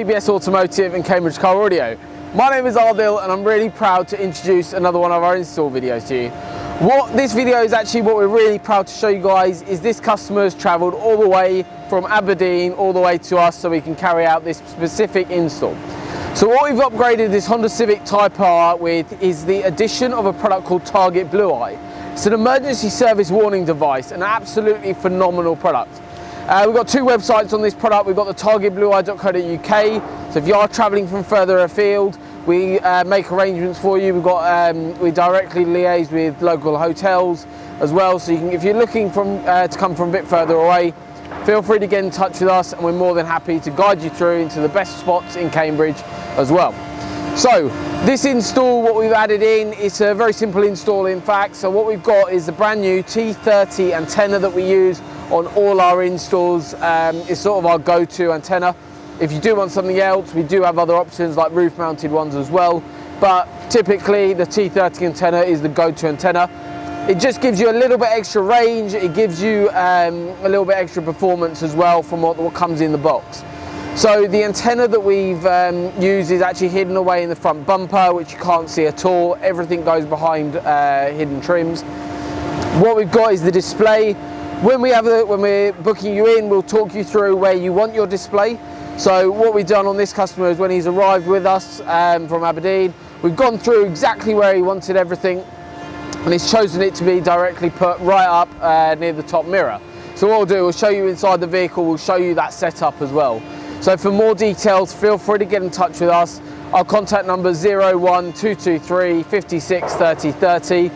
CBS Automotive and Cambridge Car Audio. My name is Ardil and I'm really proud to introduce another one of our install videos to you. What this video is actually what we're really proud to show you guys is this customer has travelled all the way from Aberdeen all the way to us so we can carry out this specific install. So what we've upgraded this Honda Civic Type R with is the addition of a product called Target Blu-Eye. It's an emergency service warning device, an absolutely phenomenal product. We've got two websites on this product. We've got the targetblueye.co.uk, so if you are travelling from further afield, we make arrangements for you. We directly liaise with local hotels as well, so you can, if you're looking to come from a bit further away, feel free to get in touch with us and we're more than happy to guide you through into the best spots in Cambridge as well. So this install, what we've added in, it's a very simple install in fact. So what we've got is the brand new T30 antenna that we use on all our installs. It's sort of our go-to antenna. If you do want something else, we do have other options like roof mounted ones as well, but typically the T30 antenna is the go-to antenna. It just gives you a little bit extra range, it gives you a little bit extra performance as well from what comes in the box. So the antenna that we've used is actually hidden away in the front bumper, which you can't see at all. Everything goes behind hidden trims. What we've got is the display. When we're booking you in, we'll talk you through where you want your display. So what we've done on this customer is when he's arrived with us from Aberdeen, we've gone through exactly where he wanted everything, and he's chosen it to be directly put right up near the top mirror. So what we'll do, we'll show you inside the vehicle, we'll show you that setup as well. So for more details, feel free to get in touch with us. Our contact number is 01223 56 30 30,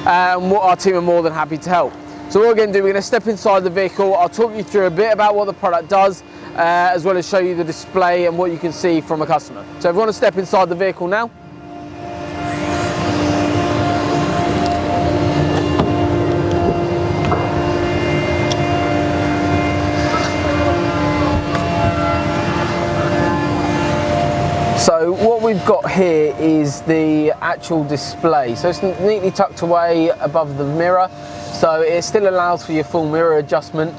and our team are more than happy to help. So what we're going to do, we're going to step inside the vehicle. I'll talk you through a bit about what the product does, as well as show you the display and what you can see from a customer. So if you want to step inside the vehicle now. So what we've got here is the actual display. So it's neatly tucked away above the mirror, so it still allows for your full mirror adjustment.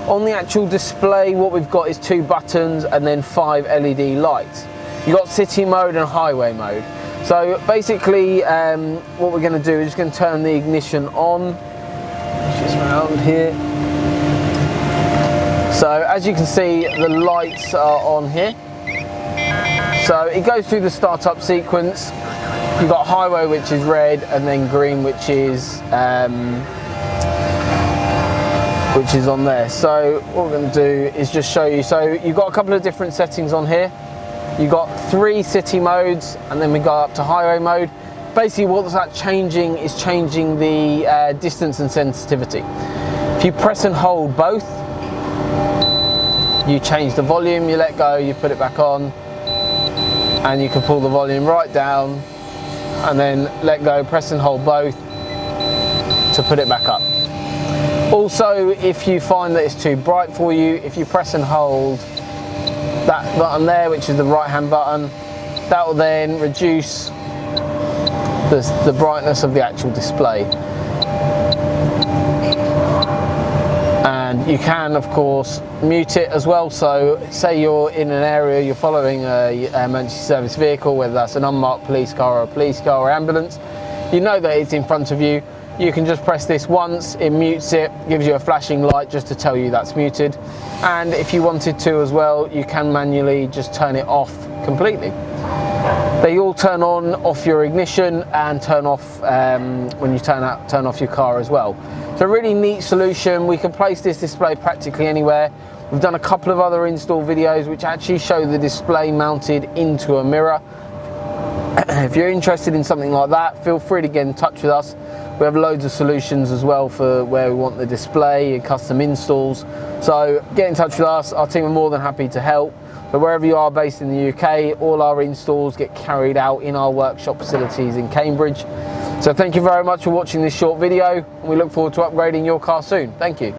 On the actual display, what we've got is 2 buttons and then 5 LED lights. You've got city mode and highway mode. So basically what we're going to do is just going to turn the ignition on. Just around here. So as you can see, the lights are on here. So it goes through the startup sequence. You've got highway, which is red, and then green, which is on there. So what we're going to do is just show you. So you've got a couple of different settings on here. You've got 3 city modes, and then we go up to highway mode. Basically what's that changing is changing the distance and sensitivity. If you press and hold both, you change the volume, you let go, you put it back on, and you can pull the volume right down and then let go, press and hold both to put it back up. Also, if you find that it's too bright for you, if you press and hold that button there, which is the right hand button, that will then reduce the brightness of the actual display. And you can of course mute it as well. So say you're in an area, you're following an emergency service vehicle, whether that's an unmarked police car or a police car or ambulance, you know that it's in front of you. You can just press this once, it mutes it, gives you a flashing light just to tell you that's muted. And if you wanted to as well, you can manually just turn it off completely. They all turn on off your ignition and turn off when you turn off your car as well. So a really neat solution. We can place this display practically anywhere. We've done a couple of other install videos which actually show the display mounted into a mirror. If you're interested in something like that, feel free to get in touch with us. We have loads of solutions as well for where we want the display and custom installs. So get in touch with us, our team are more than happy to help. So wherever you are based in the UK, all our installs get carried out in our workshop facilities in Cambridge. So thank you very much for watching this short video, and we look forward to upgrading your car soon. Thank you.